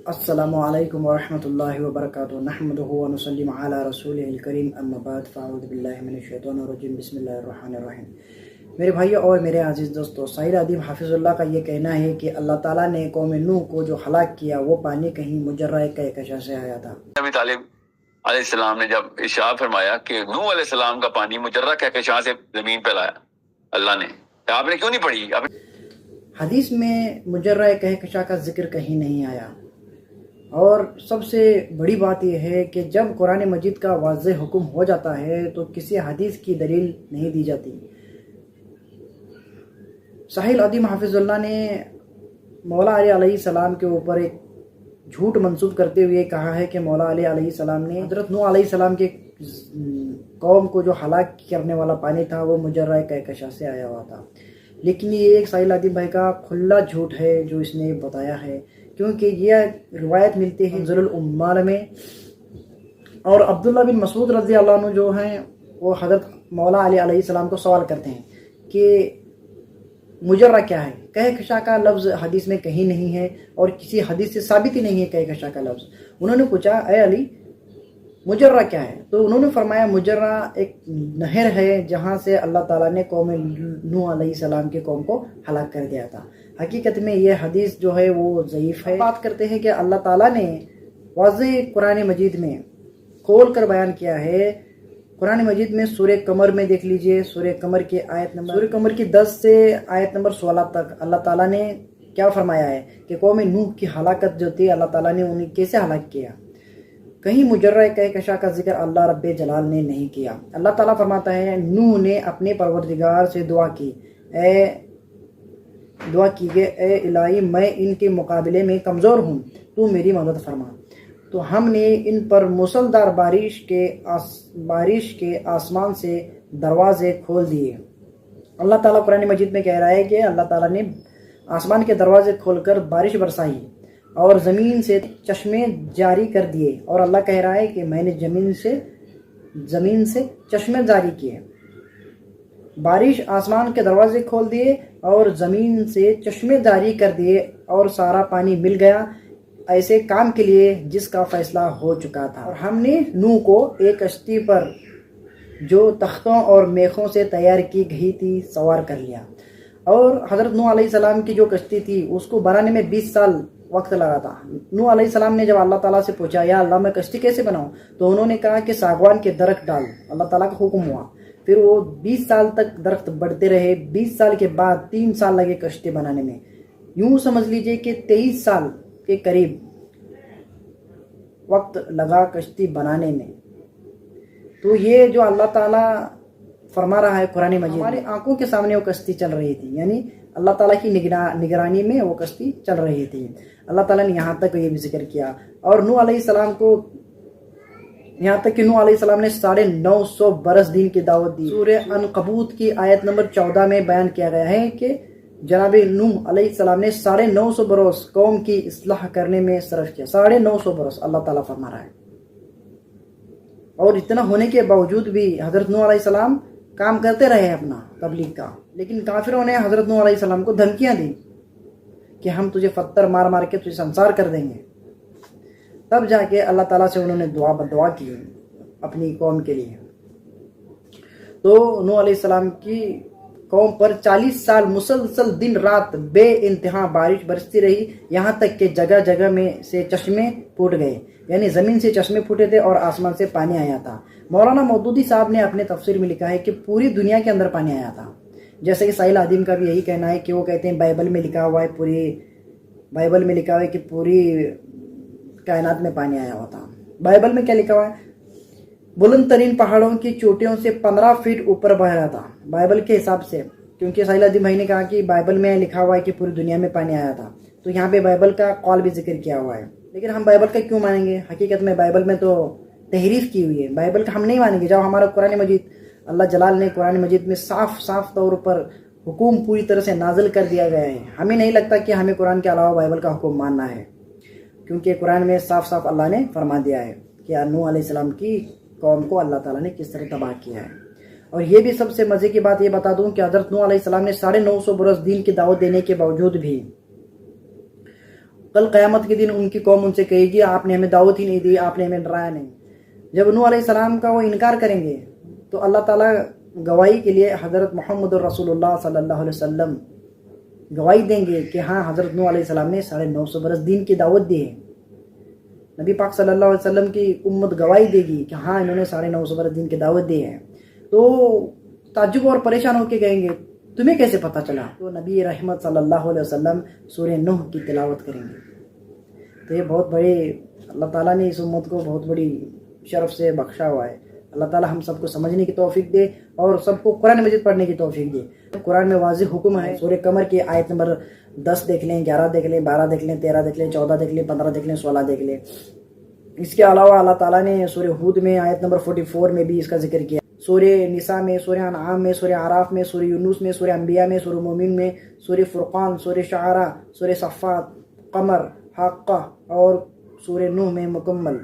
السلام علیکم ورحمۃ اللہ وبرکاتہ نحمدہ ونصلی علی رسولہ الکریم اما بعد فاعوذ باللہ من الشیطان الرجیم بسم اللہ الرحمن الرحیم۔ میرے بھائیوں اور میرے عزیز دوستو، سعید ادیب حافظ اللہ کا یہ کہنا ہے کہ اللہ تعالیٰ نے قوم نوح کو جو ہلاک کیا وہ پانی کہیں مجرہ کہکشاں سے آیا تھا۔ نبی طالب علیہ السلام نے جب ارشاد فرمایا کہ نوح علیہ السلام کا پانی مجرہ کہکشاں سے زمین پہ لایا اللہ نے، آپ نے کیوں نہیں پڑھی؟ حدیث میں مجرہ کہکشاں کا ذکر کہیں نہیں آیا، اور سب سے بڑی بات یہ ہے کہ جب قرآن مجید کا واضح حکم ہو جاتا ہے تو کسی حدیث کی دلیل نہیں دی جاتی۔ سعید ادیب حافظ اللہ نے مولا علی علیہ السلام کے اوپر ایک جھوٹ منسوب کرتے ہوئے کہا ہے کہ مولا علی علیہ السلام نے حضرت نوح علیہ السلام کے قوم کو جو ہلاک کرنے والا پانی تھا وہ مجرہ کہکشاں سے آیا ہوا تھا، لیکن یہ ایک سعید ادیب بھائی کا کھلا جھوٹ ہے جو اس نے بتایا ہے، کیونکہ یہ روایت ملتی ہے ذل العمال میں، اور عبداللہ بن مسعود رضی اللہ عنہ جو ہیں وہ حضرت مولا علی علیہ السلام کو سوال کرتے ہیں کہ مجرہ کیا ہے؟ کہکشاں کا لفظ حدیث میں کہیں نہیں ہے اور کسی حدیث سے ثابت ہی نہیں ہے کہکشاں کا لفظ۔ انہوں نے پوچھا اے علی مجرہ کیا ہے؟ تو انہوں نے فرمایا مجرہ ایک نہر ہے جہاں سے اللہ تعالیٰ نے قوم نوح علیہ السلام کے قوم کو ہلاک کر دیا تھا۔ حقیقت میں یہ حدیث جو ہے وہ ضعیف ہے۔ بات کرتے ہیں کہ اللہ تعالیٰ نے واضح قرآن مجید میں کھول کر بیان کیا ہے۔ قرآن مجید میں سورہ قمر میں دیکھ لیجئے، سورہ قمر کی سورہ قمر کی 10 سے آیت نمبر 16 تک اللہ تعالیٰ نے کیا فرمایا ہے کہ قوم نوح کی ہلاکت جو تھی اللہ تعالیٰ نے انہیں کیسے ہلاک کیا۔ کہیں مجرہ کہکشاں کا ذکر اللہ رب جلال نے نہیں کیا۔ اللہ تعالیٰ فرماتا ہے نوح نے اپنے پروردگار سے دعا کی کہ اے الہی میں ان کے مقابلے میں کمزور ہوں، تو میری مدد فرما۔ تو ہم نے ان پر موسلادھار بارش کے آسمان سے دروازے کھول دیے۔ اللہ تعالیٰ قرآن مجید میں کہہ رہا ہے کہ اللہ تعالیٰ نے آسمان کے دروازے کھول کر بارش برسائی اور زمین سے چشمے جاری کر دیے، اور اللہ کہہ رہا ہے کہ میں نے زمین سے چشمے جاری کیے۔ بارش آسمان کے دروازے کھول دیے اور زمین سے چشمے جاری کر دیے اور سارا پانی مل گیا ایسے کام کے لیے جس کا فیصلہ ہو چکا تھا۔ اور ہم نے نوح کو ایک کشتی پر جو تختوں اور میخوں سے تیار کی گئی تھی سوار کر لیا، اور حضرت نوح علیہ السلام کی جو کشتی تھی اس کو بنانے میں 20 سال وقت لگا تھا۔ نوح علیہ السلام نے جب اللہ تعالیٰ سے پوچھا یا اللہ میں کشتی کیسے بناؤں، تو انہوں نے کہا کہ ساگوان کے درخت ڈال، اللہ تعالیٰ کا حکم ہوا۔ پھر وہ 20 سال تک درخت بڑھتے رہے، 20 سال کے بعد 3 سال لگے کشتی بنانے میں، یوں سمجھ لیجئے کہ 23 سال کے قریب وقت لگا کشتی بنانے میں۔ تو یہ جو اللہ تعالیٰ فرما رہا ہے قرآن مجید، ہماری آنکھوں کے سامنے وہ کشتی چل رہی تھی، یعنی اللہ تعالیٰ کی نگرانی میں وہ کشتی چل رہی تھی۔ اللہ تعالیٰ نے یہاں تک یہ بھی ذکر کیا، اور نوح علیہ السلام کو یہاں تک کہ نوح علیہ السلام نے 950 برس دین کی دعوت دی۔ سورہ عنکبوت کی آیت نمبر 14 میں بیان کیا گیا ہے کہ جناب نوح علیہ السلام نے 950 برس قوم کی اصلاح کرنے میں صرف کیا۔ 950 برس اللہ تعالیٰ فرما رہا ہے، اور اتنا ہونے کے باوجود بھی حضرت نوح علیہ السلام کام کرتے رہے اپنا تبلیغ کا، لیکن کافروں نے حضرت نوح علیہ السلام کو دھمکیاں دی کہ ہم تجھے پتھر مار مار کے تجھے سنسار کر دیں گے۔ تب جا کے اللہ تعالیٰ سے انہوں نے دعا کی اپنی قوم کے لیے۔ تو نوح علیہ السلام کی قوم پر 40 سال مسلسل دن رات بے انتہا بارش برستی رہی، یہاں تک کہ جگہ جگہ میں سے چشمے پھوٹ گئے، یعنی زمین سے چشمے پھوٹے تھے اور آسمان سے پانی آیا تھا۔ مولانا مودودی صاحب نے اپنے تفسیر میں لکھا ہے کہ پوری دنیا کے اندر پانی آیا تھا، جیسے کہ ساحل عدیم کا بھی یہی کہنا ہے کہ وہ کہتے ہیں بائبل میں لکھا ہوا ہے کہ پوری کائنات میں پانی آیا ہوا تھا۔ بائبل میں کیا لکھا ہوا ہے؟ بلند ترین پہاڑوں کی چوٹیوں سے 15 فٹ اوپر بہ رہا تھا بائبل کے حساب سے، کیونکہ ساحل عدیم بھائی نے کہا کہ بائبل میں لکھا ہوا ہے کہ پوری دنیا میں پانی آیا تھا، تو یہاں پہ بائبل کا قول بھی ذکر کیا ہوا ہے۔ لیکن ہم بائبل کا کیوں مانیں گے؟ حقیقت میں بائبل میں تو تحریف کی ہوئی ہے، بائبل کا ہم نہیں مانیں گے جب ہمارا قرآن مجید اللہ جلال نے قرآن مجید میں صاف طور پر حکم پوری طرح سے نازل کر دیا گیا ہے۔ ہمیں نہیں لگتا کہ ہمیں قرآن کے علاوہ بائبل کا حکم ماننا ہے، کیونکہ قرآن میں صاف اللہ نے فرما دیا ہے کہ نوح علیہ السلام کی قوم کو اللہ تعالیٰ نے کس طرح تباہ کیا ہے۔ اور یہ بھی سب سے مزے کی بات یہ بتا دوں کہ حضرت نوح علیہ السلام نے 950 برس دین کی دعوت دینے کے باوجود بھی کل قیامت کے دن ان کی قوم ان سے کہے گی آپ نے ہمیں دعوت ہی نہیں دی، آپ نے ہمیں ڈرایا نہیں۔ جب نوح علیہ السلام کا وہ انکار کریں گے تو اللہ تعالیٰ گواہی کے لیے حضرت محمد الرسول اللہ صلی اللہ علیہ وسلم گواہی دیں گے کہ ہاں حضرت نوح علیہ السلام نے 950 برس دین کی دعوت دی ہے۔ نبی پاک صلی اللہ علیہ وسلم کی امت گواہی دے گی کہ ہاں انہوں نے 950 برس دین کی دعوت دی ہے۔ تو تعجب اور پریشان ہو کے کہیں گے تمہیں کیسے پتہ چلا؟ تو نبی رحمت صلی اللہ علیہ وسلم سورہ نوح کی تلاوت کریں گے۔ تو یہ بہت بڑے اللہ تعالیٰ نے اس امت کو بہت بڑی شرف سے بخشا ہوا ہے۔ اللہ تعالیٰ ہم سب کو سمجھنے کی توفیق دے اور سب کو قرآن مجید پڑھنے کی توفیق دے۔ قرآن میں واضح حکم ہے، سورہ قمر کی آیت نمبر 10 دیکھ لیں، 11 دیکھ لیں، 12 دیکھ لیں، 13 دیکھ لیں، 14 دیکھ لیں، 15 دیکھ لیں، 16 دیکھ لیں۔ اس کے علاوہ اللہ تعالیٰ نے سورہ ہود میں آیت نمبر 44 میں بھی اس کا ذکر کیا، سورہ نساء میں، سورہ انعام میں، سورہ اعراف میں، سورہ یونس میں، سورہ انبیاء میں، سورہ مومن میں، سورہ فرقان، سورہ شعراء، سورہ صفات، قمر، حاقہ اور سورہ نوح میں مکمل